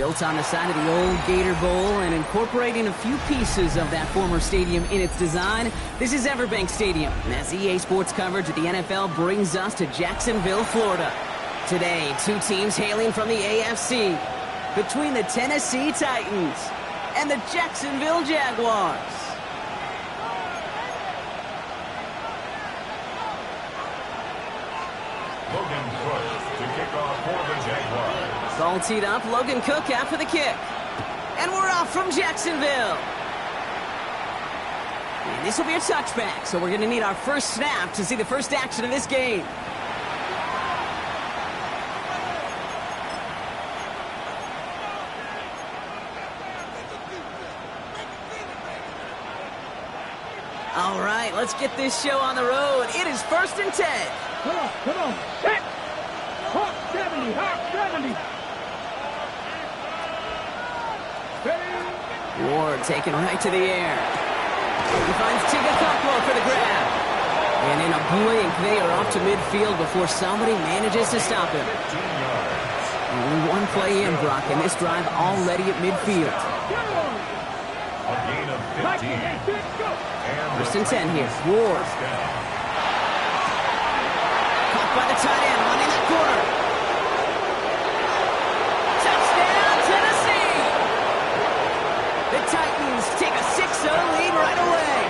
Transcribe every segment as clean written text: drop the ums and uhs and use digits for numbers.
Built on the side of the old Gator Bowl and incorporating a few pieces of that former stadium in its design, this is Everbank Stadium. And as EA Sports coverage of the NFL brings us to Jacksonville, Florida. Today, two teams hailing from the AFC. Between the Tennessee Titans and the Jacksonville Jaguars. Logan Cook to kick off for the Jaguars. All teed up, Logan Cook out for the kick. And we're off from Jacksonville. And this will be a touchback, so we're going to need our first snap to see the first action of this game. All right, let's get this show on the road. It is 1st and 10. Come on. Set. Hawk 70, Hawk 70. Ward taken right to the air. He finds Tigakaklo for the grab. And in a blink, they are off to midfield before somebody manages to stop him. Only one play in, Brock, and this drive already at midfield. A gain of 15. 1st and 10 here. Ward. Caught by the tight end, running that corner. Touchdown, Tennessee! The Titans take a 6-0 lead right away.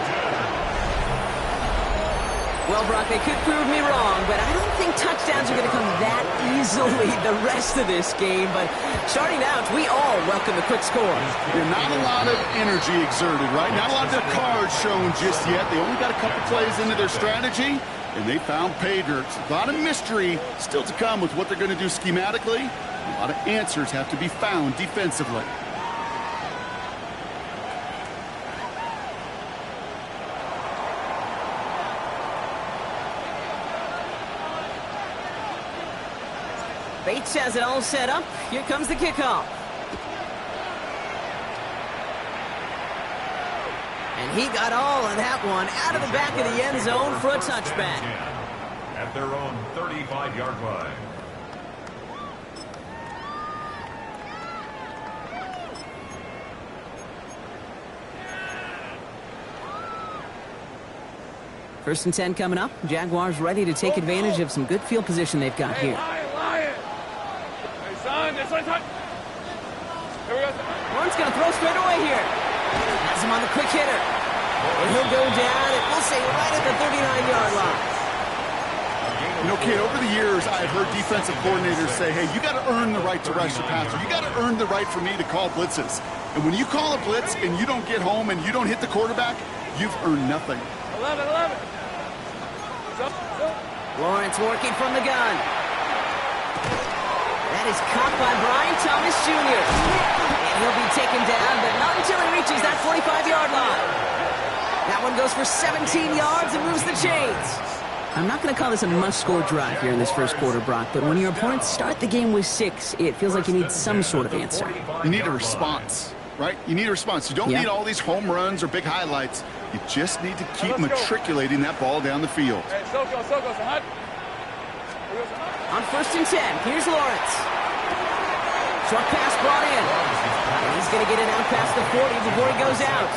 Well, Brock, they could prove me wrong, but I don't think touchdowns are going to come that easily the rest of this game. But starting out, we all welcome the quick score. Yeah, not a lot of energy exerted, right? Not a lot of their cards shown just yet. They only got a couple plays into their strategy, and they found pay dirt. A lot of mystery still to come with what they're going to do schematically. A lot of answers have to be found defensively. Bates has it all set up. Here comes the kickoff. And he got all of that one out of the back of the end zone for a touchback. At their own 35-yard line. First and 10 coming up. Jaguars ready to take advantage of some good field position they've got here. Lawrence going to throw straight away here. Has him on the quick hitter. And he'll go down, and we'll say right at the 39-yard line. You know, Kate, over the years, I've heard defensive coordinators say, hey, you got to earn the right to rush the passer. You got to earn the right for me to call blitzes. And when you call a blitz and you don't get home and you don't hit the quarterback, you've earned nothing. 11. Lawrence working from the gun. That is caught by Brian Thomas Jr. And he'll be taken down, but not until he reaches that 45-yard line. That one goes for 17 yards and moves the chains. I'm not going to call this a must-score drive here in this first quarter, Brock, but when your opponents start the game with 6, it feels like you need some sort of answer. You need a response, right? You need a response. You don't need all these home runs or big highlights. You just need to keep matriculating that ball down the field. On 1st and 10, here's Lawrence. Short pass brought in. And he's going to get it out past the 40 before he goes out.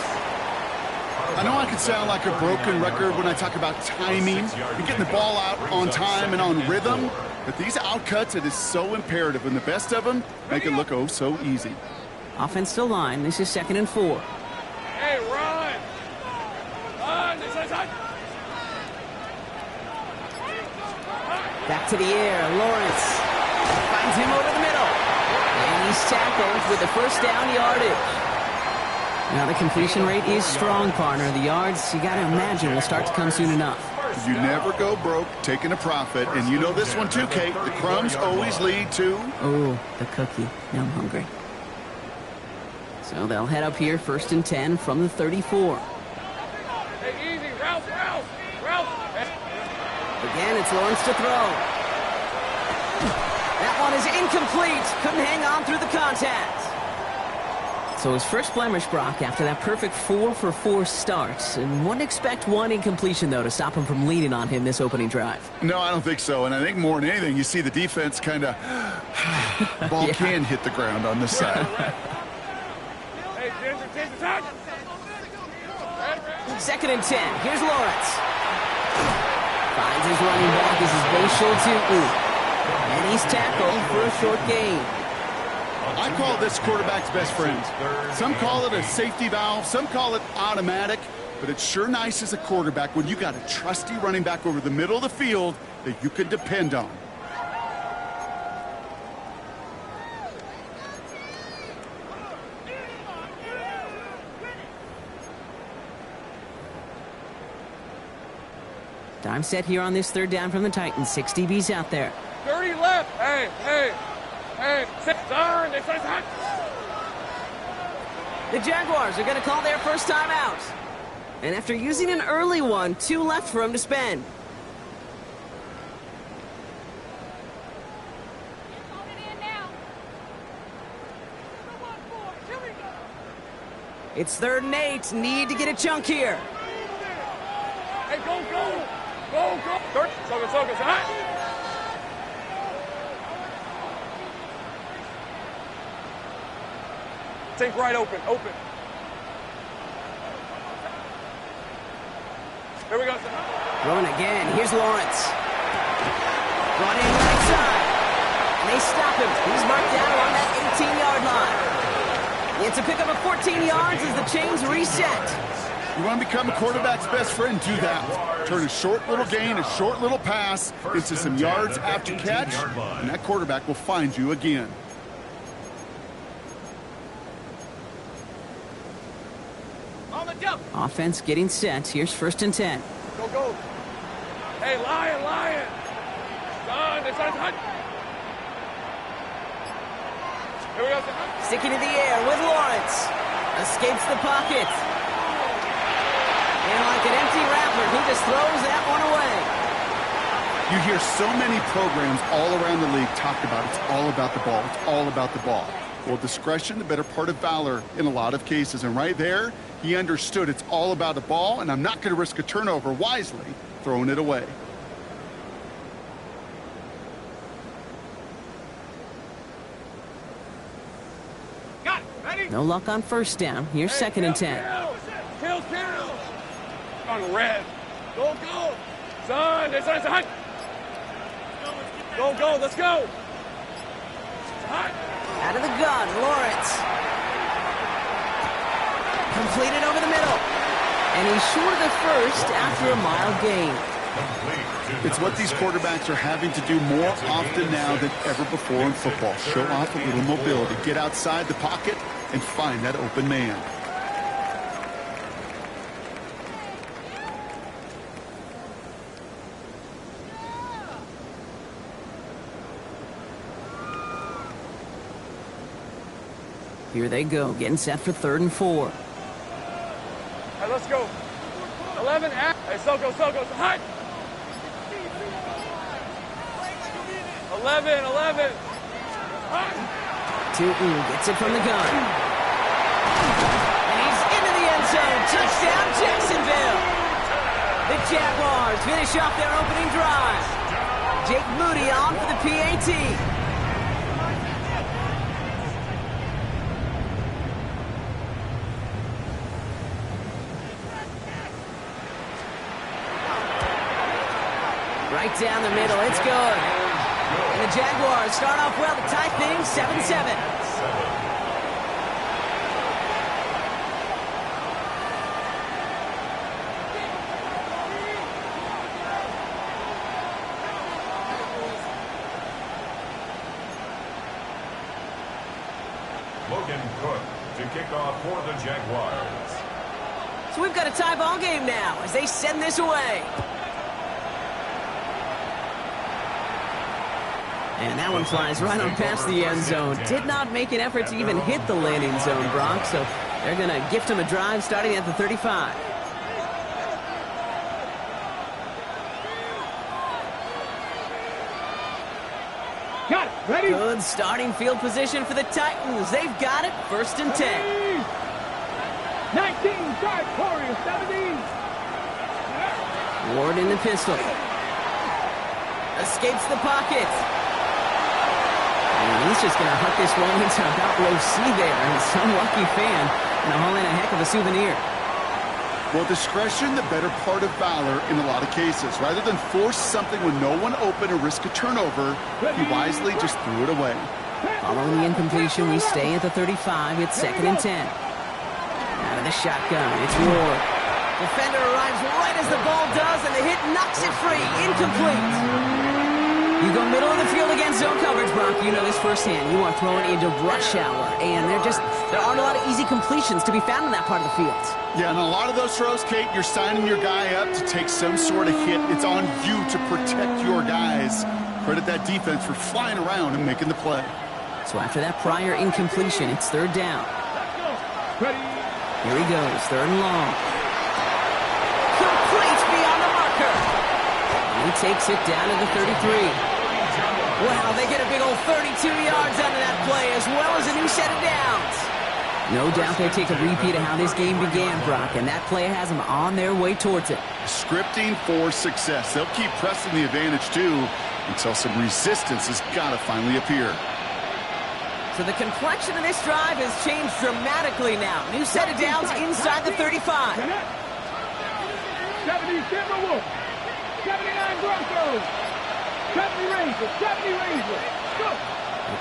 I know I could sound like a broken record when I talk about timing and getting the ball out on time and on rhythm, but these outcuts, it is so imperative, and the best of them make it look oh so easy. Offensive line, this is 2nd and 4. Hey, run! Back to the air, Lawrence finds him over the middle. And he's tackled with the first down yardage. Now the completion rate is strong, partner. The yards, you got to imagine, will start to come soon enough. You never go broke taking a profit, and you know this one too, Kate. The crumbs always lead to... Oh, the cookie. Now I'm hungry. So they'll head up here, 1st and 10 from the 34. Hey, easy, Ralph. Again, it's Lawrence to throw. That one is incomplete. Couldn't hang on through the contact. So his first blemish, Brock, after that perfect 4-for-4 start. And wouldn't expect one incompletion, though, to stop him from leaning on him this opening drive. No, I don't think so. And I think more than anything, you see the defense kind of ball can hit the ground on this side. Second and 10. Here's Lawrence. Finds his running back as his base Schultz. And he's tackled for a short gain. I call this quarterback's best friend. Some call it a safety valve, some call it automatic, but it's sure nice as a quarterback when you got a trusty running back over the middle of the field that you can depend on. Time set here on this third down from the Titans. 6 DBs out there. 30 left. Hey. Turn. The Jaguars are going to call their first time out. And after using an early one, 2 left for him to spend. It's 3rd and 8. Need to get a chunk here. Hey, go. Focus. Think right open. Here we go. Throwing again. Here's Lawrence. Brought in right side. And they stop him. He's marked down along that 18-yard line. It's a pickup of 14 yards as the chains reset. You want to become a quarterback's best friend, do that. Turn a short little gain, a short little pass into some yards after catch, and that quarterback will find you again. Offense getting set. Here's 1st and 10. Go. Hey, Lion. Done. It's on hunt. Here we go. Sticking in the air with Lawrence. Escapes the pocket. And like an empty wrapper, he just throws that one away. You hear so many programs all around the league talk about it's all about the ball. It's all about the ball. Well, discretion, the better part of valor in a lot of cases. And right there, he understood it's all about the ball, and I'm not going to risk a turnover wisely, throwing it away. Got it. Ready? No luck on 1st down. Here's 2nd and 10. Kill. On red. Go. Son, it's on hunt. Go. Let's go. Hot. Out of the gun, Lawrence. Completed over the middle. And he's short of the first after a mild gain. It's what these quarterbacks are having to do more often now than ever before in football. Show off a little mobility. Get outside the pocket and find that open man. Here they go, getting set for 3rd and 4. Hey, let's go. 11. Hey, Soko. Hot. 11. Hot. Tootin gets it from the gun. And he's into the end zone. Touchdown, Jacksonville. The Jaguars finish off their opening drive. Jake Moody on for the PAT. Right down the middle, it's good. And the Jaguars start off well to tie things 7-7. Logan Cook to kick off for the Jaguars. So we've got a tie ball game now as they send this away. And that one flies right on past the end zone. Did not make an effort to even hit the landing zone, Brock. So they're going to gift him a drive starting at the 35. Got it. Ready? Good starting field position for the Titans. They've got it. 1st and 10. 19, start, Warriors, 17. Ward in the pistol. Escapes the pocket. And he's just going to huck this one into about row C there. And some lucky fan going to haul in a heck of a souvenir. Well, discretion, the better part of valor in a lot of cases. Rather than force something with no one open or risk a turnover, he wisely just threw it away. Following the incompletion, we stay at the 35. It's 2nd and 10. Out of the shotgun, it's Ward. Defender arrives right as the ball does, and the hit knocks it free. Incomplete. You go middle of the field against zone coverage, Brock. You know this firsthand. You are throwing into rush hour, and there aren't a lot of easy completions to be found in that part of the field. Yeah, and a lot of those throws, Kate, you're signing your guy up to take some sort of hit. It's on you to protect your guys. Credit that defense for flying around and making the play. So after that prior incompletion, it's 3rd down. Ready? Here he goes, 3rd and long. Complete beyond the marker. And he takes it down to the 33. Wow, they get a big old 32 yards out of that play, as well as a new set of downs. No doubt they take a repeat of how this game began, Brock, and that play has them on their way towards it. Scripting for success. They'll keep pressing the advantage, too, until some resistance has got to finally appear. So the complexion of this drive has changed dramatically now. New set of downs inside the 35. 70 Timberwolves. 79 Broncos. 70 Rangers. 70 Rangers. Go.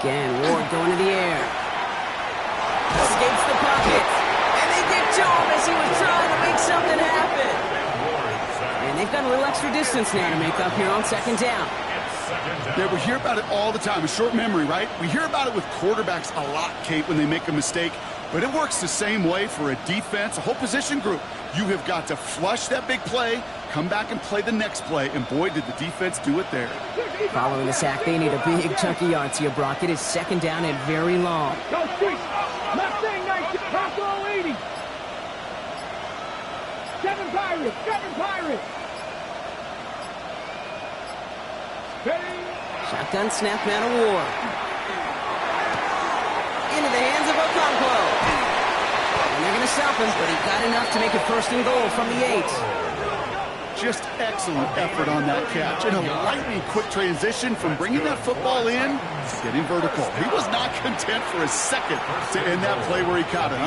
Again, Ward going to the air. Escapes the pocket. And they get to him as he was trying to make something happen. And they've got a little extra distance now to make up here on 2nd down. Yeah, we hear about it all the time. A short memory, right? We hear about it with quarterbacks a lot, Kate, when they make a mistake. But it works the same way for a defense, a whole position group. You have got to flush that big play, come back and play the next play, and boy, did the defense do it there. Following the sack, they need a big chunky yards here, Brock. It is 2nd down and very long. Go street. Mustang 19. Bronco 80. 7 Pirates. 7 Pirates. Ready? Shotgun snap now to Ward. Into the hands of Okonkwo. And they're going to stop him, but he got enough to make it 1st and goal from the 8. Just excellent effort on that catch. And a lightning quick transition from bringing that football in to getting vertical. He was not content for a second to end that play where he caught it.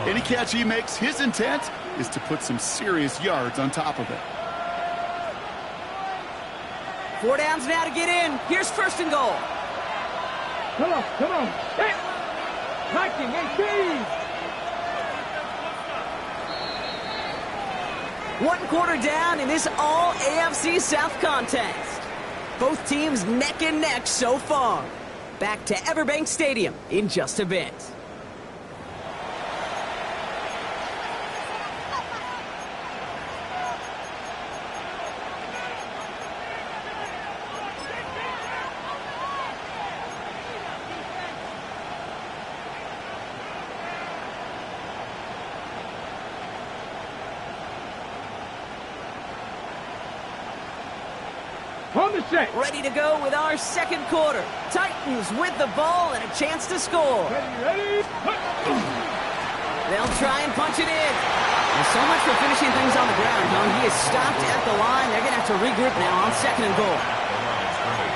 Any catch he makes, his intent is to put some serious yards on top of it. 4 downs now to get in. Here's 1st and goal. Come on. Come on. Hit. 1918. 1 quarter down in this all AFC South contest. Both teams neck and neck so far. Back to Everbank Stadium in just a bit. On the set. Ready to go with our 2nd quarter. Titans with the ball and a chance to score. Ready. They'll try and punch it in. Well, so much for finishing things on the ground, huh? He is stopped at the line. They're going to have to regroup now on 2nd and goal.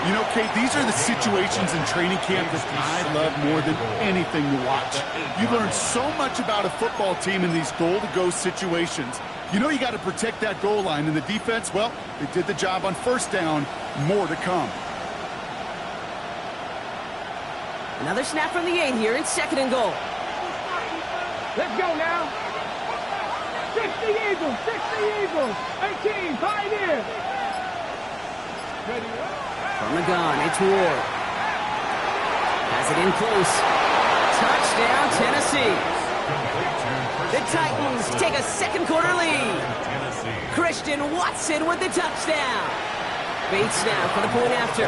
You know, Kate, these are the situations in training camp that I love more than anything to watch. You learn so much about a football team in these goal-to-go situations. You know you got to protect that goal line, and the defense, well, they did the job on 1st down. More to come. Another snap from the 8 here in 2nd and goal. Let's go now. 60 Eagles. 60 Eagles. 18 Pioneers. Ready. From the gun, it's Ward. Has it in close. Touchdown, Tennessee. The Titans take a 2nd quarter lead. Christian Watson with the touchdown. Bates now for the point after.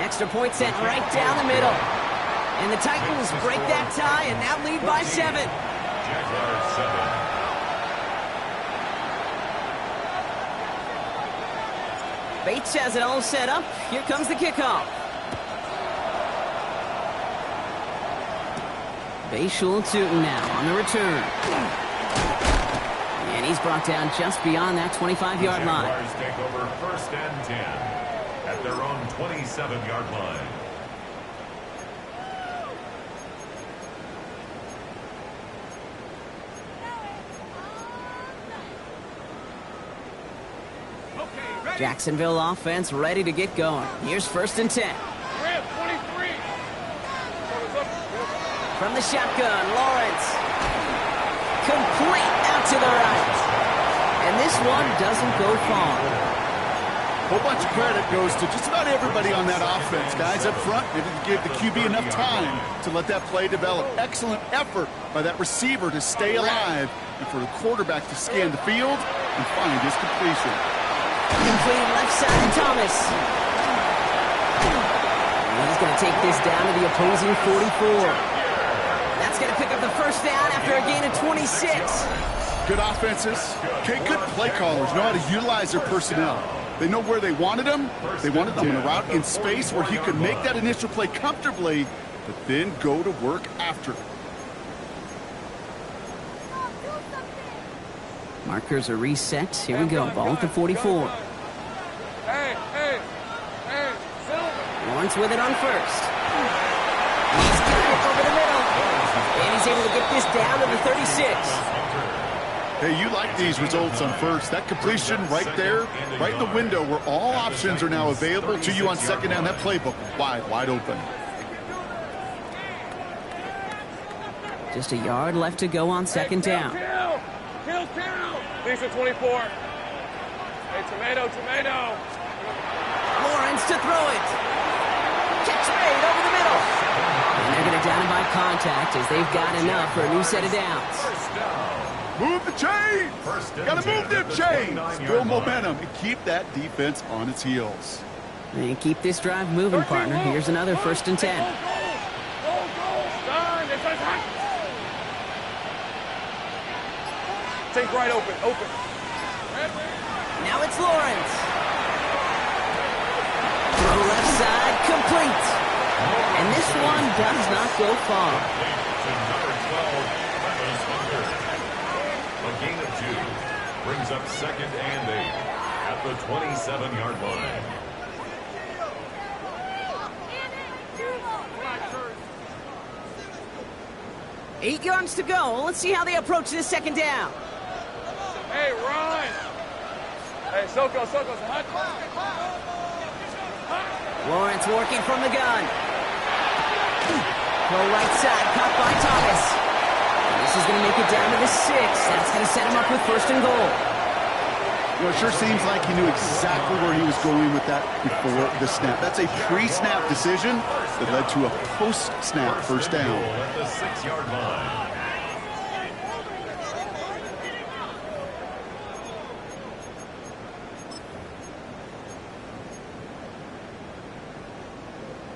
Extra point sent right down the middle. And the Titans break that tie and now lead by 7. Jaguars 7. Bates has it all set up. Here comes the kickoff. Bayshul Tootin now on the return. And he's brought down just beyond that 25-yard line. Jaguars take over 1st and 10 at their own 27-yard line. Jacksonville offense ready to get going. Here's 1st and 10. From the shotgun, Lawrence. Complete out to the right. And this one doesn't go far. A whole bunch of credit goes to just about everybody on that offense. Guys up front, they didn't give the QB enough time to let that play develop. Excellent effort by that receiver to stay alive and for the quarterback to scan the field and find his completion. Complete left side to Thomas. And he's going to take this down to the opposing 44. That's going to pick up the 1st down after a gain of 26. Good offenses. Okay, good play callers know how to utilize their personnel. They know where they wanted them. They wanted them in a route in space where he could make that initial play comfortably, but then go to work after. Markers are reset. Here we go. Ball at the 44. Lawrence with it on 1st. He's got it over the middle. And he's able to get this down to the 36. Hey, you like these results on 1st. That completion right there, right in the window where all options are now available to you on 2nd down. That playbook wide open. Just a yard left to go on 2nd down. Kill. These are 24. Hey, tomato. Lawrence to throw it. Catch made over the middle. And they're going to down him by contact as they've got enough for a new set of downs. Move the chains. Got to move them chains. Build momentum and keep that defense on its heels. And keep this drive moving, partner. Here's another 1st and 10. Take right open. Now it's Lawrence. Throw left side, complete. And this one does not go far. A gain of 2 brings up 2nd and 8 at the 27-yard line. Eight yards to go. Let's see how they approach this 2nd down. Hey, run! Hey, Soko. Lawrence working from the gun. Go right side, caught by Thomas. And this is going to make it down to the 6. That's going to set him up with 1st and goal. You know, it sure seems like he knew exactly where he was going with that before the snap. That's a pre-snap decision that led to a post-snap 1st down. At the 6-yard line.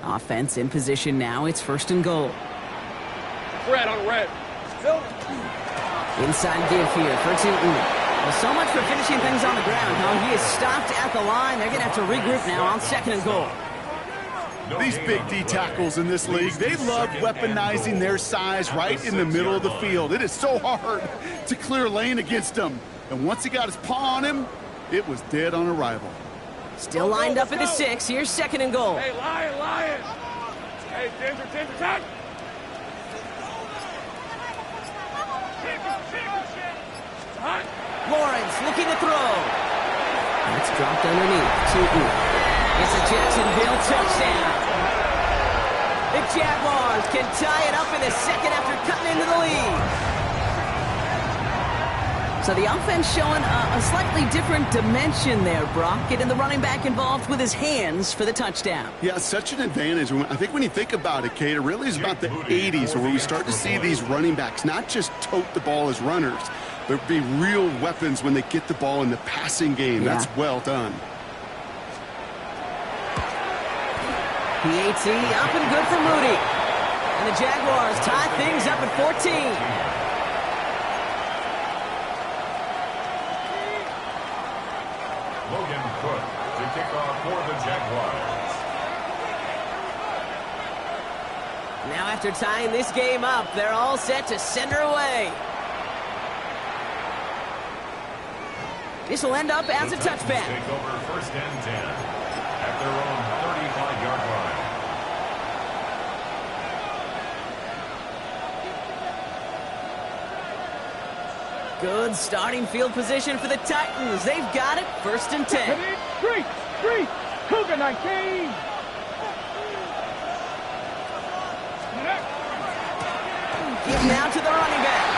Offense in position now. It's 1st and goal. Red on red. Inside give here for Tootin. Well, so much for finishing things on the ground, huh? He is stopped at the line. They're going to have to regroup now on 2nd and goal. These big D tackles in this league, they love weaponizing their size right in the middle of the field. It is so hard to clear lane against them. And once he got his paw on him, it was dead on arrival. Still lined up at the 6. Here's 2nd and goal. Hey, Lion. Hey, Ginger, attack. Lawrence looking to throw. That's dropped underneath. Tootin. It's a Jacksonville touchdown. The Jaguars can tie it up in the 2nd after cutting into the lead. So the offense showing a slightly different dimension there, Brock. Getting the running back involved with his hands for the touchdown. Yeah, such an advantage. I think when you think about it, Kate, it really is about the 80s where we start to see these running backs not just tote the ball as runners, but be real weapons when they get the ball in the passing game. Yeah. That's well done. PAT up and good for Moody. And the Jaguars tie things up at 14. Logan Cook to kick off for the Jaguars. Now after tying this game up, they're all set to send her away. This will end up as a touchback. Take over 1st and 10 at their own 35-yard line. Good starting field position for the Titans. They've got it. 1st and 10. Street, Cougar 19. Give now to the running back.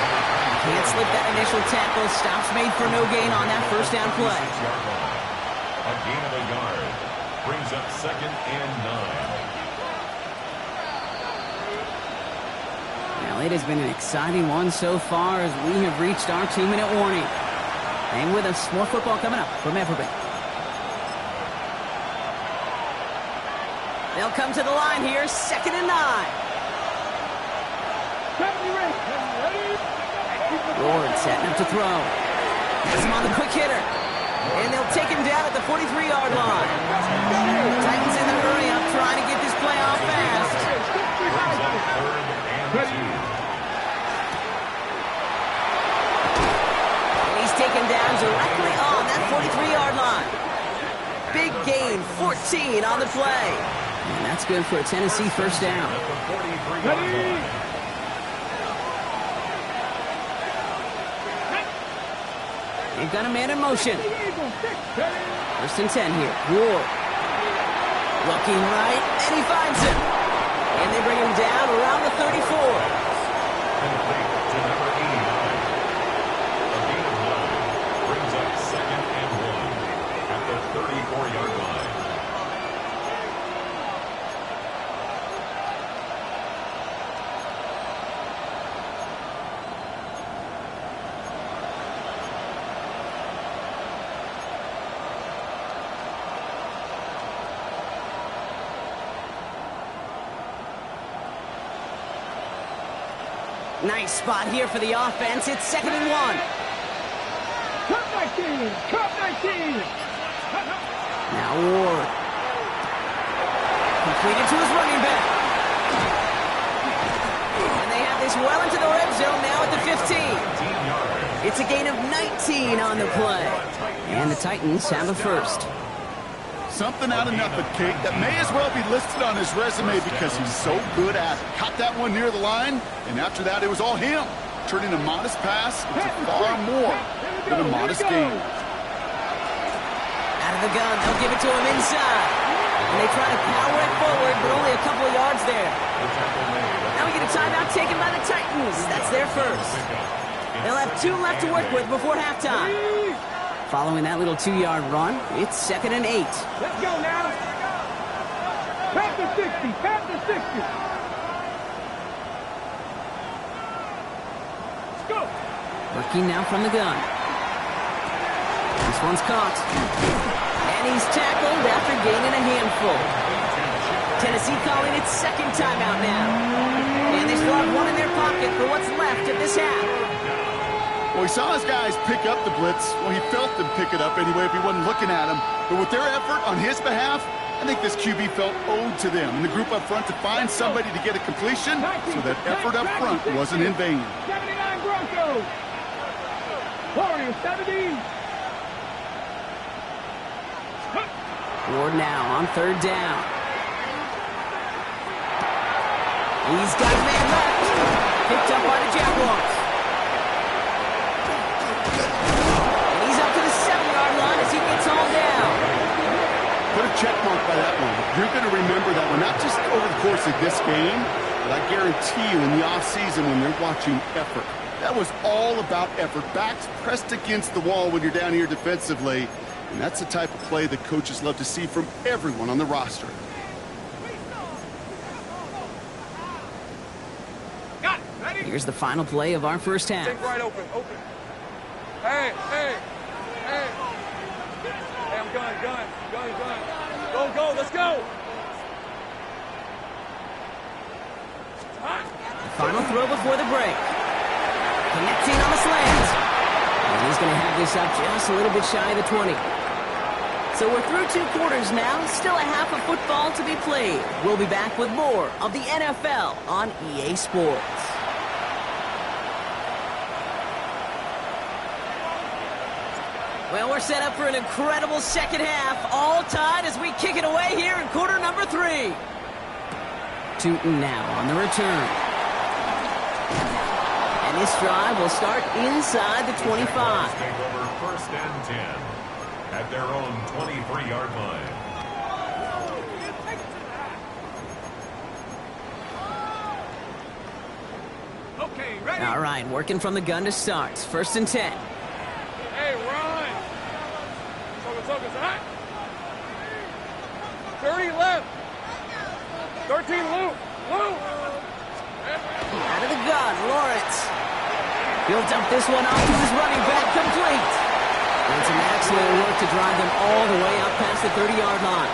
Can't slip that initial tackle. Stops made for no gain on that 1st down play. A gain of a yard brings up 2nd and 9. Well, it has been an exciting one so far as we have reached our 2-minute warning. Hang with us. More football coming up from Everbank. They'll come to the line here. 2nd and 9. Ward setting up to throw. Has him on the quick hitter. And they'll take him down at the 43-yard line. Titans in the hurry up, trying to get this play off fast. And he's taken down directly on that 43-yard line. Big gain, 14 on the play. And that's good for a Tennessee 1st down. They've got a man in motion. 1st and 10 here. Ward. Looking right, and he finds him. And they bring him down around the 34. Complete to number 89. A gain of 9 brings up 2nd and 1 at the 34-yard line. Nice spot here for the offense. It's 2nd and 1. Cut 19. Now Ward. Completed to his running back. And they have this well into the red zone now at the 15. It's a gain of 19 on the play. And the Titans have a 1st. Something out of nothing, Kate, that may as well be listed on his resume because he's so good at it. Caught that one near the line, and after that, it was all him. Turning a modest pass into far more than a modest gain. Out of the gun, they'll give it to him inside. And they try to power it forward, but only a couple of yards there. Now we get a timeout taken by the Titans. That's their 1st. They'll have 2 left to work with before halftime. Following that little 2-yard run, it's 2nd and 8. Let's go now. Past the 60. Let's go. Working now from the gun. This one's caught. And he's tackled after gaining a handful. Tennessee calling its 2nd timeout now. And they still have one in their pocket for what's left of this half. Well, he saw his guys pick up the blitz. Well, he felt them pick it up anyway if he wasn't looking at him. But with their effort on his behalf, I think this QB felt owed to them and the group up front to find somebody to get a completion so that effort up front wasn't in vain. 79 Broncos. Warriors 70. Ward now on 3rd down. He's got a man left. Picked up by the Jaguars. And he's up to the 7-yard line as he gets all down. Put a check mark by that one. You're going to remember that one, not just over the course of this game, but I guarantee you in the offseason when they're watching effort. That was all about effort. Backs pressed against the wall when you're down here defensively. And that's the type of play that coaches love to see from everyone on the roster. Got it. Ready? Here's the final play of our first half. Think right open. Hey. Hey, I'm gun. Go, let's go. The final throw before the break. Connecting on the slant. And he's going to have this up just a little bit shy of the 20. So we're through 2 quarters now, still a half of football to be played. We'll be back with more of the NFL on EA Sports. Well, we're set up for an incredible second half, all tied as we kick it away here in quarter number 3. Tootin now on the return. And this drive will start inside the 25. Take over 1st and 10 at their own 23-yard line. Okay, ready? All right, working from the gun to start. 1st and 10. Hey, Ron. Focus, hot. 30 left. 13 loop. Out of the gun, Lawrence. He'll dump this one off to his running back, complete. And some excellent work to drive them all the way up past the 30-yard line.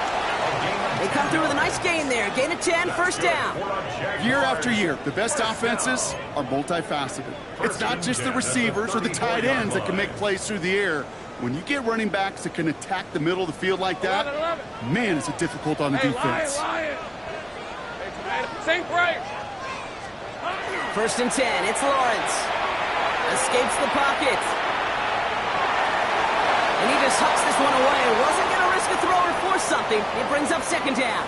They come through with a nice gain there. Gain of 10, 1st down. Year after year, the best offenses are multifaceted. It's not just the receivers or the tight ends that can make plays through the air. When you get running backs that can attack the middle of the field like that, man, is it difficult on the defense. Ryan. Same price. 1st and 10, it's Lawrence. Escapes the pocket. And he just hucks this one away. Wasn't going to risk a throw or force something. It brings up 2nd down.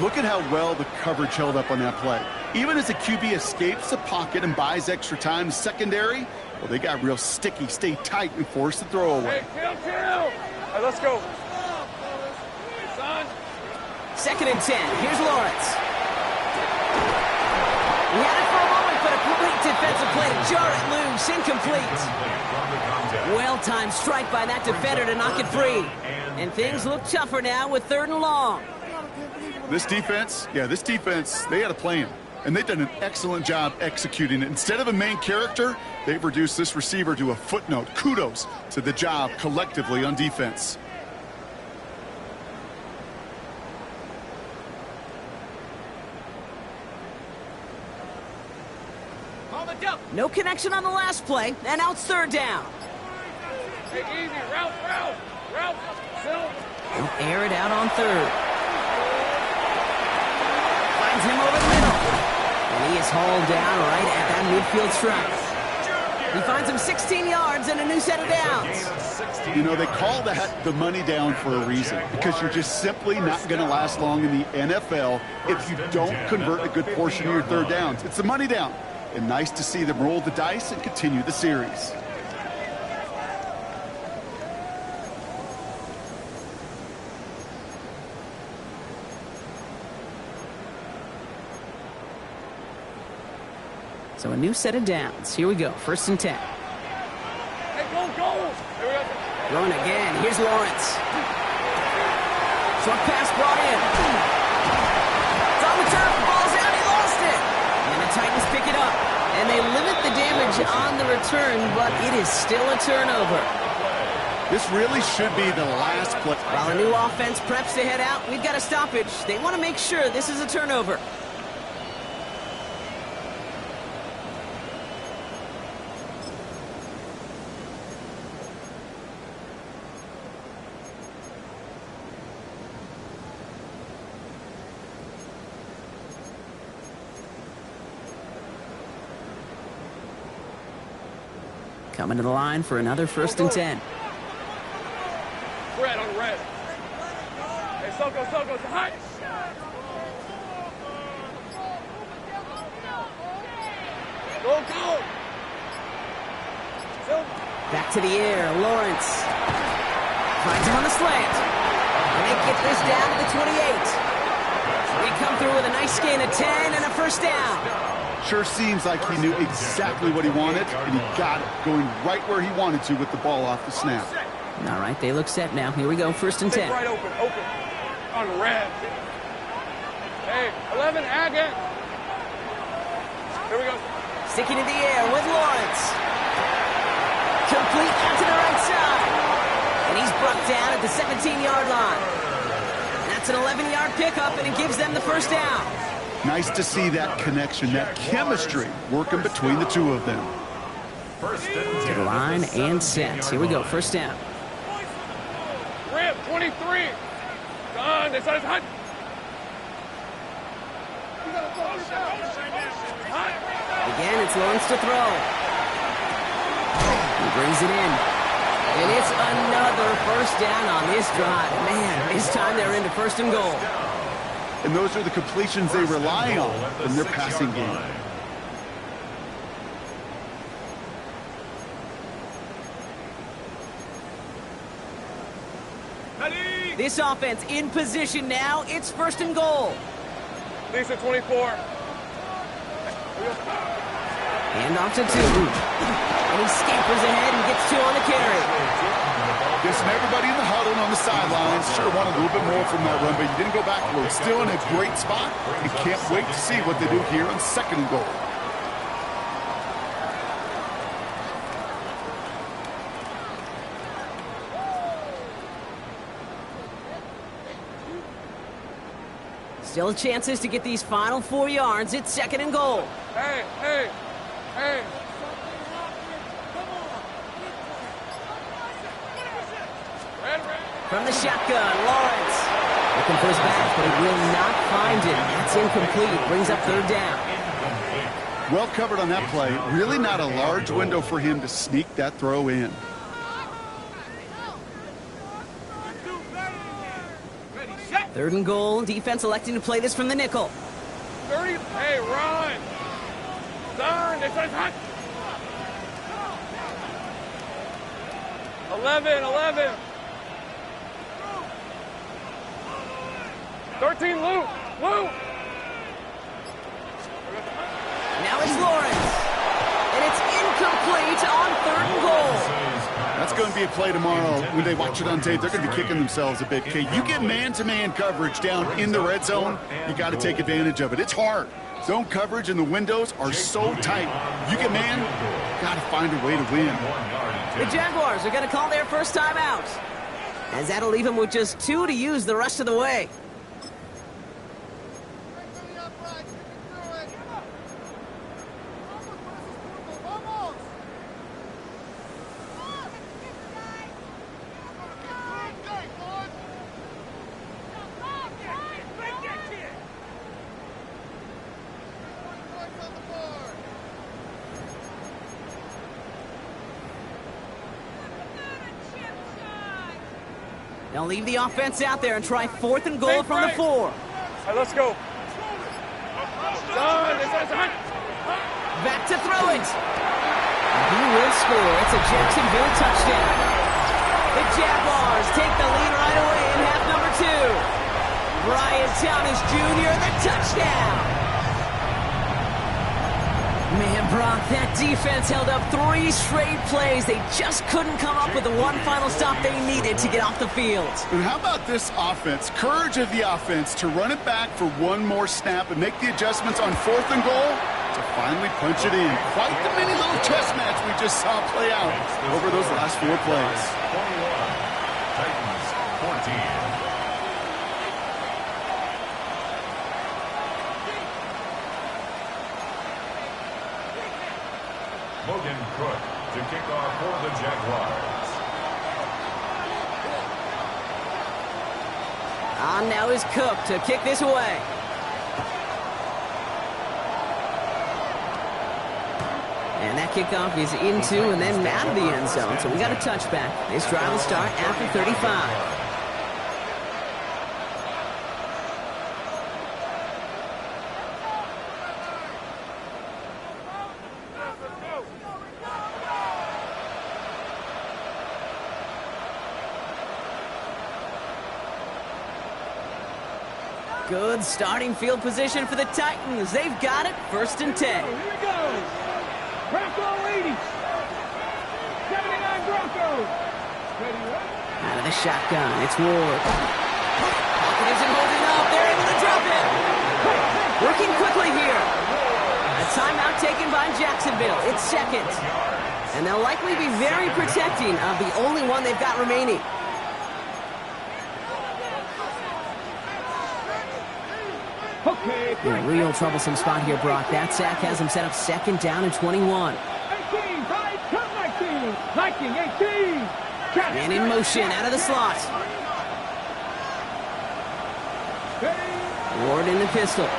Look at how well the coverage held up on that play. Even as the QB escapes the pocket and buys extra time, secondary, well, they got real sticky, stay tight, and force the throw away. Hey, kill. All right, let's go. Hey, son. 2nd and 10, here's Lawrence. He had it for a moment, but a complete defensive play to jar it loose. Incomplete. Well-timed strike by that defender to knock it free. And things look tougher now with 3rd and long. This defense, they had a plan. And they've done an excellent job executing it. Instead of a main character, they've reduced this receiver to a footnote. Kudos to the job collectively on defense. No connection on the last play, and now it's 3rd down. Take easy. Route. He'll air it out on 3rd. Finds him over the middle. And he is hauled down right at that midfield stripe. He finds him 16 yards and a new set of downs. You know, they call that the money down for a reason, because you're just simply not going to last long in the NFL if you don't convert a good portion of your 3rd downs. It's the money down. And nice to see them roll the dice and continue the series. So a new set of downs. Here we go. 1st and 10. Hey, go. Here we go. Going again. Here's Lawrence. Short pass brought in. It's on the turf. Ball's out. He lost it. And the Titans pick it up. And they limit the damage on the return, but it is still a turnover. This really should be the last play. While a new offense preps to head out, we've got a stoppage. They want to make sure this is a turnover. Coming to the line for another 1st and 10. Red on red. Hey, Soko, hot. Go. Back to the air, Lawrence. Finds him on the slant. And they get this down to the 28. We come through with a nice gain of 10 and a 1st down. Sure seems like he knew exactly what he wanted, and he got it, going right where he wanted to with the ball off the snap. All right, they look set now. Here we go, 1st and 10. Right open. On red. Hey, 11, again. Here we go. Sticking in the air with Lawrence. Complete out to the right side. And he's brought down at the 17-yard line. That's an 11-yard pickup, and it gives them the 1st down. Nice to see that connection, that chemistry working between the two of them. To the line and set. Here we go, 1st down. Rip. 23. Done. This is hot. Again, it's Lawrence to throw. He brings it in. And it's another first down on this drive. Man, this time they're into first and goal. And those are the completions they rely on in their passing game. This offense in position now. It's first and goal. Lisa 24. And off to 2. And he scampers ahead and gets 2 on the carry. Guessing everybody in the huddle and on the sidelines should have wanted a little bit more from that run, but you didn't go backwards. Still in a great spot. You can't wait to see what they do here on second and goal. Still chances to get these final 4 yards. It's second and goal. Hey, hey, hey. From the shotgun, Lawrence. Looking for his back, but he will not find it. That's incomplete. Brings up third down. Well covered on that play. Really not a large window for him to sneak that throw in. Third and goal. Defense electing to play this from the nickel. 30. Hey, run. Done. This is hot. 11. 13, Luke. Now it's Lawrence. And it's incomplete on third and goal. That's going to be a play tomorrow. When they watch it on tape, they're going to be kicking themselves a bit. Okay, you get man-to-man coverage down in the red zone, you got to take advantage of it. It's hard. Zone coverage and the windows are so tight. You get man, got to find a way to win. The Jaguars are going to call their first time out, as that'll leave them with just 2 to use the rest of the way. They'll leave the offense out there and try fourth and goal from the 4. All right, let's go. Done. This is hot. Back to throw it. He will score. It's a Jacksonville touchdown. The Jaguars take the lead right away in half number 2. Brian Thomas Jr., the touchdown. Man, Brock, that defense held up 3 straight plays. They just couldn't come up with the one final stop they needed to get off the field. And how about this offense? Courage of the offense to run it back for one more snap and make the adjustments on fourth and goal to finally punch it in. Quite the mini little chess match we just saw play out over those last 4 plays. 21, Titans 14. Logan Cook to kick off for the Jaguars. On now is Cook to kick this away. And that kickoff is into and then out of the end zone. So we got a touchback. This drive will start after 35. Good starting field position for the Titans. They've got it. First and 10. Here we go. Bronco 80. 79 Broncos. Ready, what? Out of the shotgun. It's Ward. Pocket isn't holding up. They're able to drop it. Working quickly here. A timeout taken by Jacksonville. It's second. And they'll likely be very protecting of the only one they've got remaining. In a real troublesome spot here, Brock. That sack has him set up second down and 21. 18, 19, 18. And in motion, out of the slot. Ward in the pistol.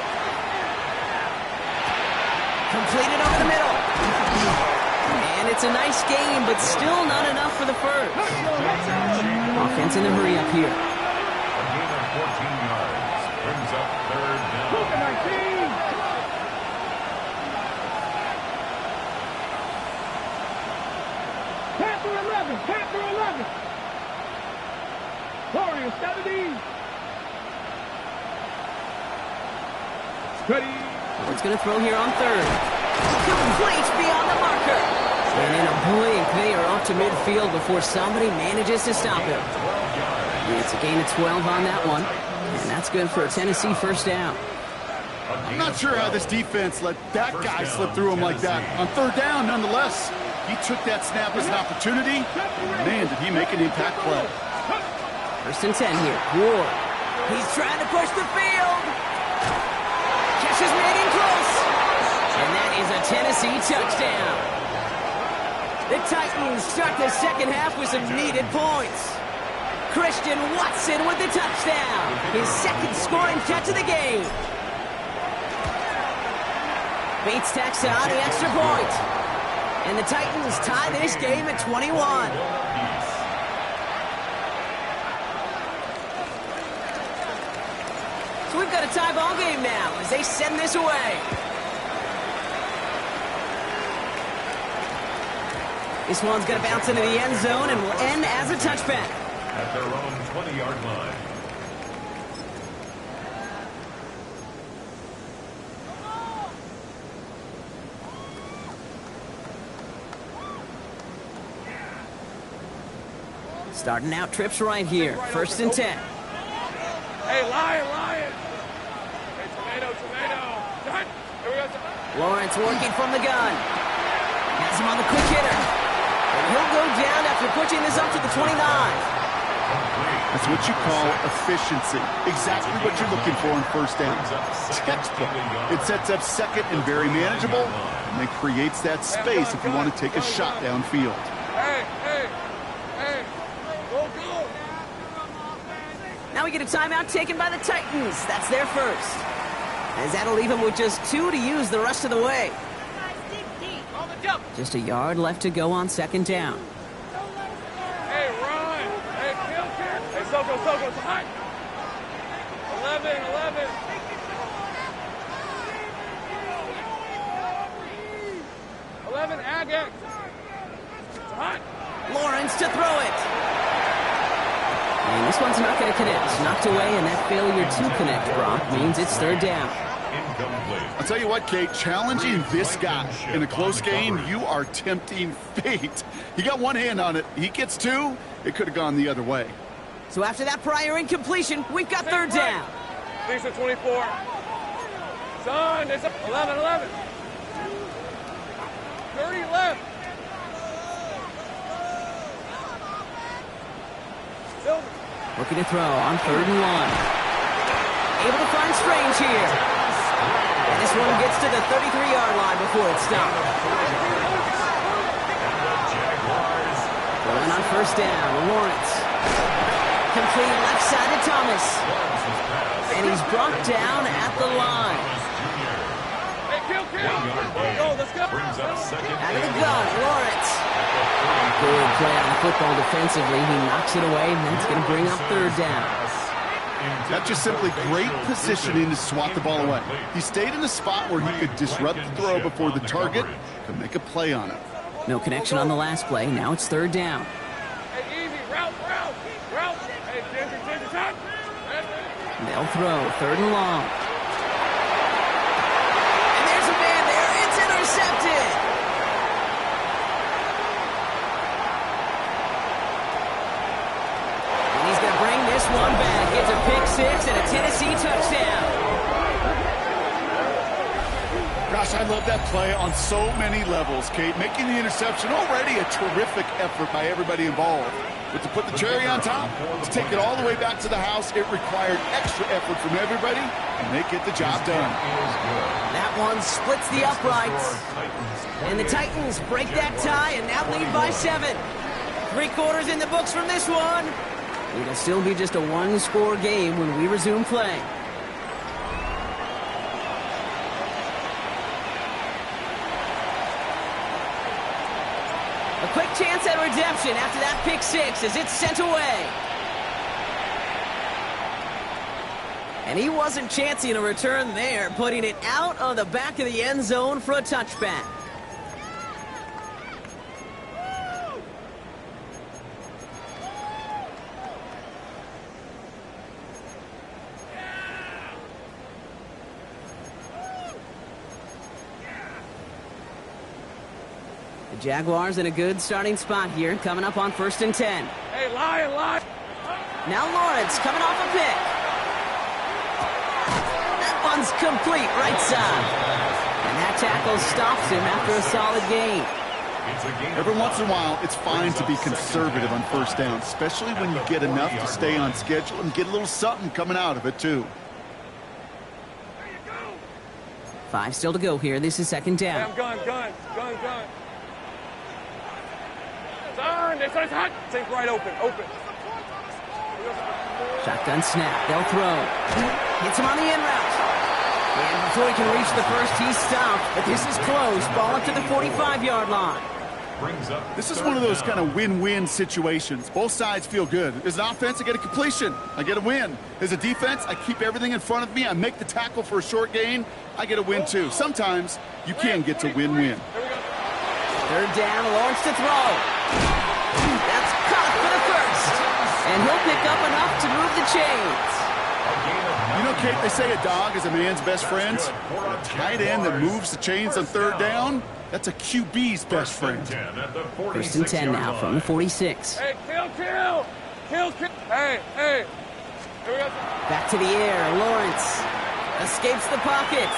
Completed over the middle. And it's a nice game, but still not enough for the first. Offense in the hurry up here. A gain of 14 yards brings up third down. Panther 11, Panther 11. Warriors 70. Ready. Ward's going to throw here on third. Complete beyond the marker. And in a blink, they are off to midfield before somebody manages to stop him. It's a gain of 12 on that one. And that's good for a Tennessee first down. I'm not sure how this defense let that guy slip through him like that. On third down, nonetheless, he took that snap as an opportunity. Man, did he make an impact play. First and 10 here. Ward. He's trying to push the field. Catches made in close. And that is a Tennessee touchdown. The Titans start the second half with some needed points. Christian Watson with the touchdown. His second scoring catch of the game. Bates tacks on the extra point. And the Titans tie this game at 21. So we've got a tie ball game now as they send this away. This one's going to bounce into the end zone and will end as a touchback. At their own 20-yard line. Starting out trips right here. First and 10. Hey, Lion. Hey, tomato. Done. Here we go. Lawrence working from the gun. Has him on the quick hitter. And he'll go down after pushing this up to the 29. That's what you call efficiency. Exactly what you're looking for in first down. Textbook. It sets up second and very manageable, and it creates that space if you want to take a shot downfield. Hey. Go. Now we get a timeout taken by the Titans. That's their first. As that'll leave them with just 2 to use the rest of the way. Just a yard left to go on second down. Hey, run. Hey, kill. Hey, Soko, hot. 11. 11, Agate. Hot. Lawrence to throw it. And this one's not going to connect. Knocked away, and that failure to connect, Brock, means it's third down. I'll tell you what, Kate, challenging this guy in a close game, you are tempting fate. He got one hand on it. He gets 2. It could have gone the other way. So after that prior incompletion, we've got third down. Lisa 24. Son, it's 11. 30 left. Silver. Looking to throw on third and 1. Able to find Strange here. And this one gets to the 33-yard line before it's stopped. Jaguars. Going on first down, Lawrence. Complete left side to Thomas. And he's brought down at the line. Hey, kill. Go, let's go. Brings up second Out of the and gun, 1. Lawrence. Good play on the football defensively. He knocks it away, and that's going to bring up third down. That's just simply great positioning to swat the ball away. He stayed in a spot where he could disrupt the throw before the target could make a play on it. No connection on the last play. Now it's third down. Hey, easy. Route. Hey, Ginger, time. They'll throw third and long. And there's a man there. It's intercepted. And he's going to bring this one back. Gets a pick 6 and a Tennessee touchdown. Gosh, I love that play on so many levels, Kate. Making the interception, already a terrific effort by everybody involved. But to put the cherry on top, to take it all the way back to the house, it required extra effort from everybody, and they get the job done. That one splits the uprights. And the Titans break that tie and now lead by 7. 3 quarters in the books from this one. It'll still be just a 1-score game when we resume play. redemption after that pick six as it's sent away. And he wasn't chancing a return there, putting it out on the back of the end zone for a touchback. The Jaguars in a good starting spot here, coming up on 1st and 10. Hey, Lion. Now Lawrence coming off a pick. That one's complete right side. And that tackle stops him after a solid gain. Every once in a while, it's fine to be conservative on first down, especially when you get enough to stay on schedule and get a little something coming out of it, too. 5 still to go here. This is 2nd down. Gun. Turn. It's hot. Take right open. Shotgun snap. They'll throw. Hits him on the in route. And before he can reach the first, he's stopped. But this is close. Ball up to the 45-yard line. This is one of those kind of win-win situations. Both sides feel good. As an offense, I get a completion. I get a win. As a defense, I keep everything in front of me. I make the tackle for a short gain. I get a win, too. Sometimes you can get to win-win. 3rd down, Lawrence to throw. That's caught for the first. And he'll pick up enough to move the chains. You know, Kate, they say a dog is a man's best friend. A tight end that moves the chains on 3rd down, that's a QB's best friend. 1st and 10 now from the 46. Hey, kill. Hey. Here we go. Back to the air, Lawrence escapes the pocket.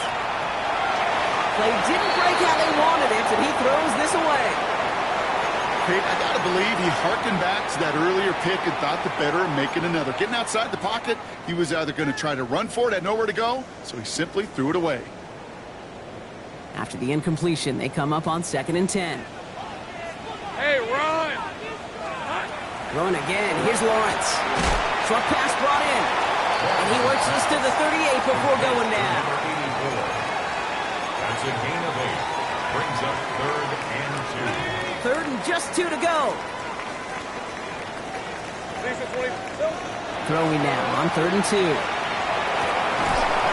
Play didn't break how they wanted it, and he throws this away. Kate, I gotta believe he harkened back to that earlier pick and thought the better of making another. Getting outside the pocket, he was either going to try to run for it, had nowhere to go, so he simply threw it away. After the incompletion, they come up on 2nd and 10. Hey, run. Throwing again. Here's Lawrence. Short pass brought in. And he works this to the 38 before going down. That's a gain of 8. Brings up 3rd and 2. 3rd and just 2 to go. Throwing now on 3rd and 2.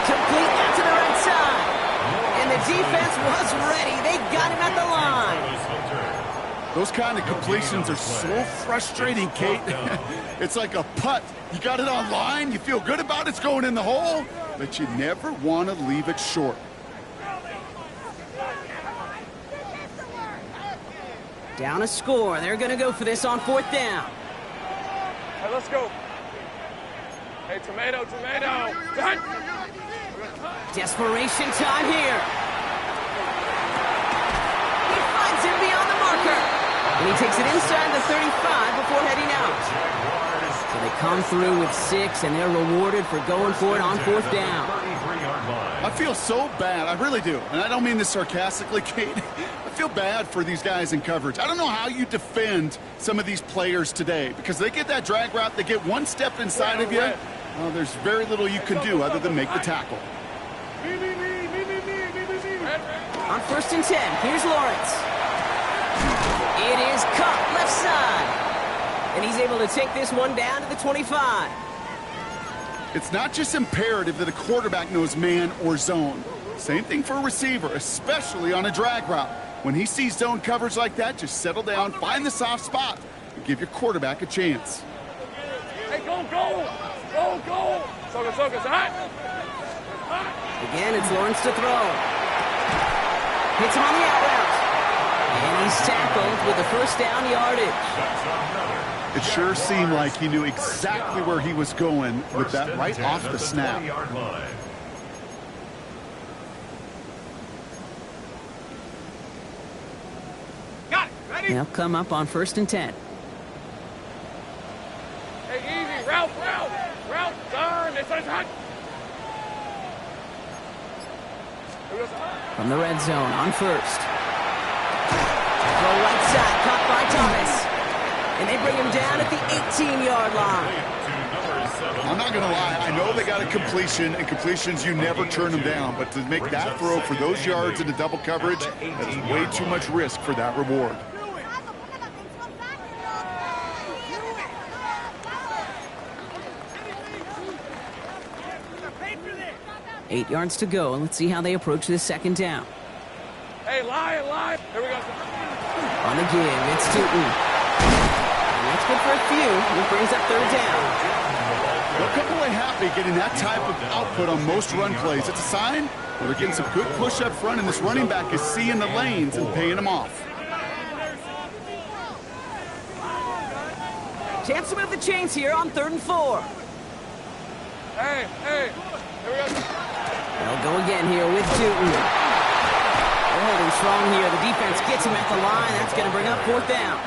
Complete out to the right side. And the defense was ready. They got him at the line. Those kind of completions are so frustrating, Kate. It's like a putt. You got it on line, you feel good about it's going in the hole, but you never want to leave it short. Down a score. They're going to go for this on 4th down. Hey, let's go. Hey, tomato. Desperation time here. He finds him beyond the marker. And he takes it inside the 35 before heading out. So they come through with 6, and they're rewarded for going for it on 4th down. I feel so bad. I really do. And I don't mean this sarcastically, Kate. I feel bad for these guys in coverage. I don't know how you defend some of these players today because they get that drag route, they get one step inside of you. Well, there's very little you can do other than make the tackle. On 1st and 10, here's Lawrence. It is caught left side. And he's able to take this one down to the 25. It's not just imperative that a quarterback knows man or zone. Same thing for a receiver, especially on a drag route. When he sees zone coverage like that, just settle down, find the soft spot, and give your quarterback a chance. Hey, go. Soka, hot. Again, it's Lawrence to throw. Hits him on the out route. And he's tackled with the 1st down yardage. It sure seemed like he knew exactly where he was going with that right off the snap. Got it. Ready? They'll come up on 1st and 10. Hey, easy. Route. Turn. It's hot. From the red zone on 1st. Throw right side, caught by Thomas. And they bring him down at the 18-yard line. I'm not going to lie. I know they got a completion, and completions, you never turn them down. But to make that throw for those yards into double coverage, that's way too much risk for that reward. 8 yards to go, and let's see how they approach this second down. Hey, lie. Here we go. On the give, it's Tootin. And that's good for a few. It brings up third down. They'll come away happy getting that type of output on most run plays. It's a sign where they're getting some good push up front, and this running back is seeing the lanes and paying them off. Chance to move the chains here on 3rd and 4. Hey, here we go. They'll go again here with Tootin. They're holding strong here. The defense gets him at the line. That's going to bring up 4th down.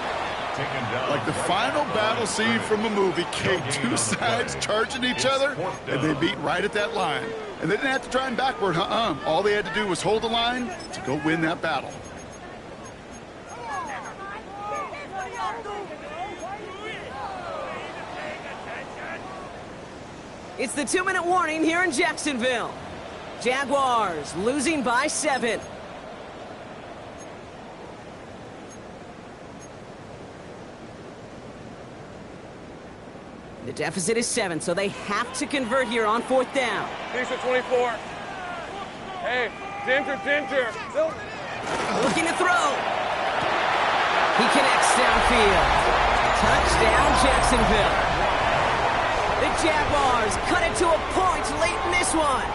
Like the final battle scene from a movie, Kate, two sides charging each other, and they beat right at that line. And they didn't have to drive backward, All they had to do was hold the line to go win that battle. It's the 2-minute warning here in Jacksonville. Jaguars losing by 7. The deficit is 7, so they have to convert here on 4th down. Finish at 24. Hey, Dinter. Looking to throw. He connects downfield. Touchdown, Jacksonville. The Jaguars cut it to a point late in this one.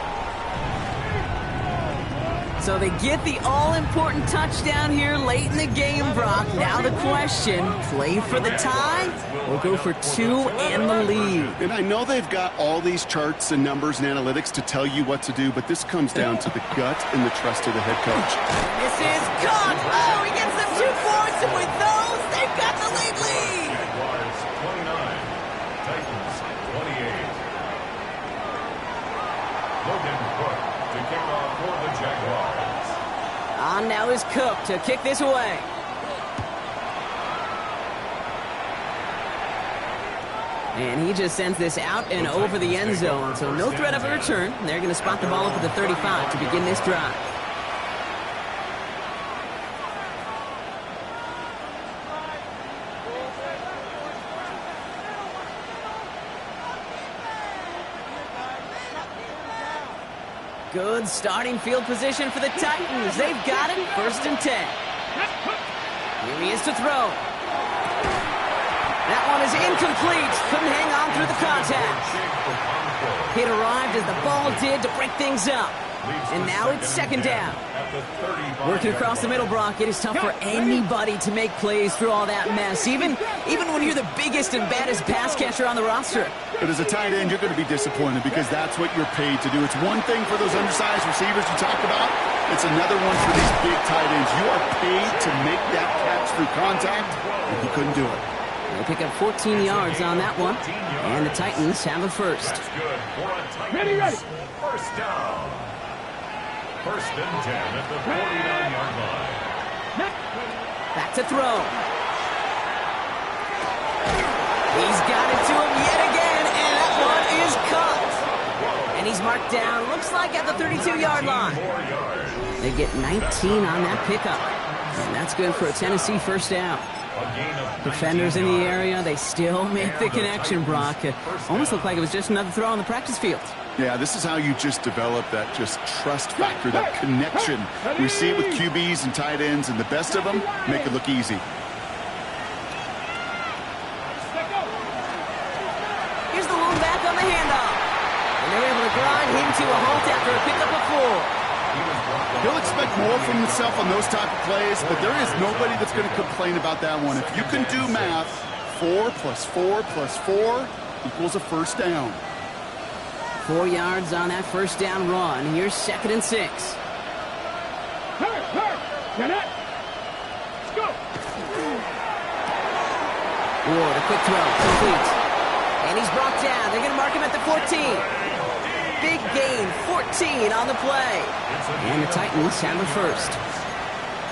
So they get the all-important touchdown here late in the game, Brock. Now the question, play for the tie or go for 2 and the lead? And I know they've got all these charts and numbers and analytics to tell you what to do, but this comes down to the gut and the trust of the head coach. This is caught. Oh, he gets them 2 points, and with those, they've got the lead. Jaguars 29, Titans 28. Logan Cook to kick off for the Jaguars. On now is Cook to kick this away. And he just sends this out and over the end zone, so no threat of a return. They're going to spot the ball up at the 35 to begin this drive. Good starting field position for the Titans. They've got it. 1st and 10. Here he is to throw. That one is incomplete. Couldn't hang on through the contact. It arrived as the ball did to break things up. And now it's 2nd down. Working across the middle, Brock, it is tough for anybody to make plays through all that mess, even when you're the biggest and baddest pass catcher on the roster. But as a tight end, you're going to be disappointed because that's what you're paid to do. It's one thing for those undersized receivers you talk about. It's another one for these big tight ends. You are paid to make that catch through contact, and he couldn't do it. They pick up 14 yards on that one, and the Titans have a first. That's good for a Titans Ready. first down. 1st and 10 at the 49-yard line. Back to throw. He's got it to him yet again, and that one is caught. And he's marked down, looks like at the 32-yard line. They get 19 on that pickup. And that's good for a Tennessee first down. Defenders in the area, they still make the connection, Brock. It almost looked like it was just another throw on the practice field. Yeah, this is how you just develop that just trust factor, that connection. We see it with QBs and tight ends, and the best of them make it look easy. Here's the lone back on the handoff. And they're able to grind him to a halt after a pickup of 4. He'll expect more from himself on those type of plays, but there is nobody that's going to complain about that one. If you can do math, 4 plus 4 plus 4 equals a first down. 4 yards on that first down run. Here's 2nd and 6. Get it. Let's go. Ward, a quick throw, complete. And he's brought down. They're going to mark him at the 14. Big gain, 14 on the play. And the Titans have a first.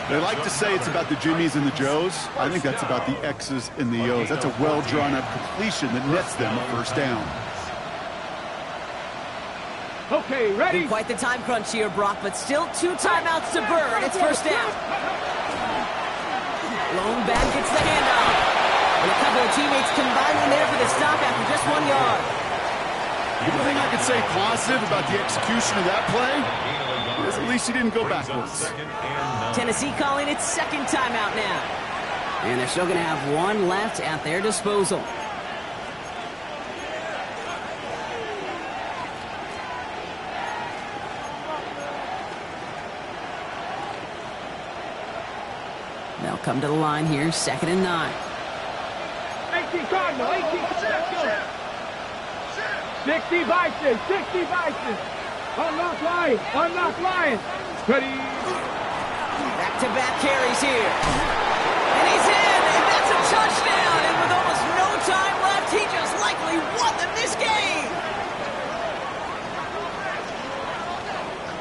They like to say it's about the Jimmies and the Joes. I think that's about the X's and the O's. That's a well-drawn-up completion that nets them a first down. Okay, ready? Quite the time crunch here, Brock, but still 2 timeouts to burn. It's first down. Lone back gets the handoff. And a couple of teammates combining there for the stop after just 1 yard. The only thing I could say positive about the execution of that play is at least he didn't go backwards. Tennessee calling its second timeout now. And they're still going to have one left at their disposal. They'll come to the line here, 2nd and 9. 18 Cardinal, 18 Cardinal. 60 Bison, 60 Bison. Unlock Lion, unlock Lion. Ready. Back-to-back carries here. And he's in, and that's a touchdown. And with almost no time left, he just likely won them this game.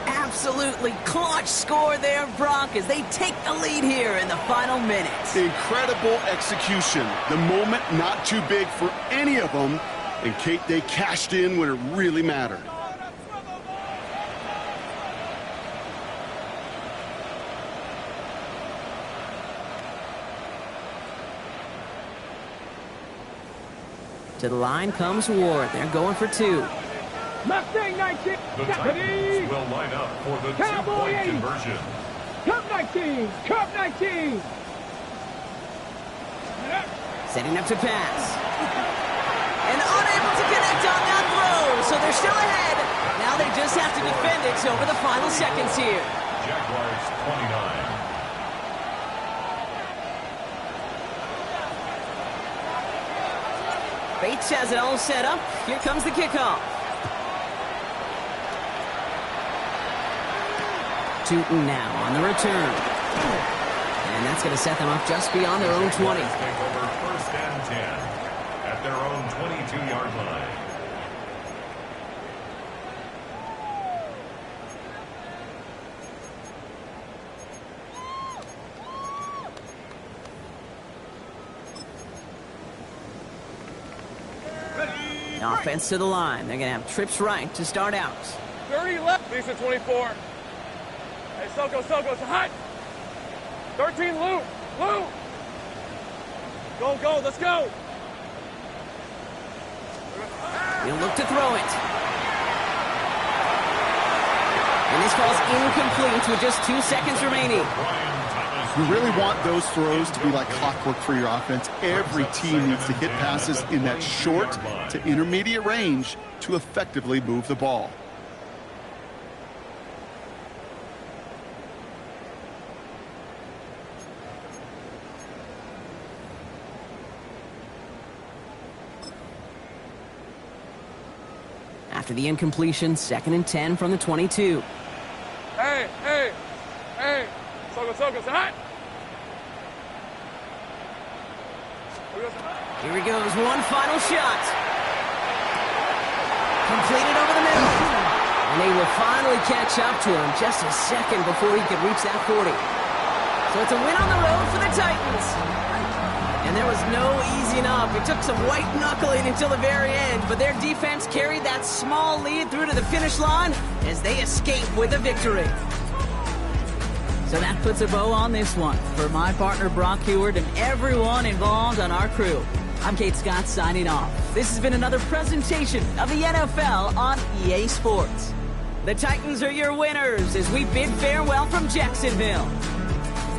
Absolutely clutch score there, Brock, as they take the lead here in the final minutes. Incredible execution. The moment not too big for any of them. And Kate, they cashed in when it really mattered. To the line comes Ward. They're going for 2. Mustang 19. The Titans will line up for the two-point conversion. Cup 19, Cup 19. Setting up to pass. And unable to connect on that throw, so they're still ahead. Now they just have to defend it over the final seconds here. Jaguars 29. Bates has it all set up. Here comes the kickoff. Tootin now on the return. And that's going to set them up just beyond their own 20. Take over 1st and 10 at their own 22-yard line. Offense to the line. They're going to have trips right to start out. 30 left. Lisa 24. Hey, Soko, it's hot. 13, Lou. Go, let's go. He'll look to throw it. And this ball's incomplete with just 2 seconds remaining. You really want those throws to be like clockwork for your offense. Every team needs to hit passes in that short to intermediate range to effectively move the ball. After the incompletion, 2nd and 10 from the 22. Hey. Soko, it's hot. Here he goes, one final shot. Completed over the middle. And they will finally catch up to him just a second before he could reach that 40. So it's a win on the road for the Titans. And there was no easing up. It took some white knuckling until the very end, but their defense carried that small lead through to the finish line as they escape with a victory. So that puts a bow on this one. For my partner Brock Heward and everyone involved on our crew, I'm Kate Scott signing off. This has been another presentation of the NFL on EA Sports. The Titans are your winners as we bid farewell from Jacksonville.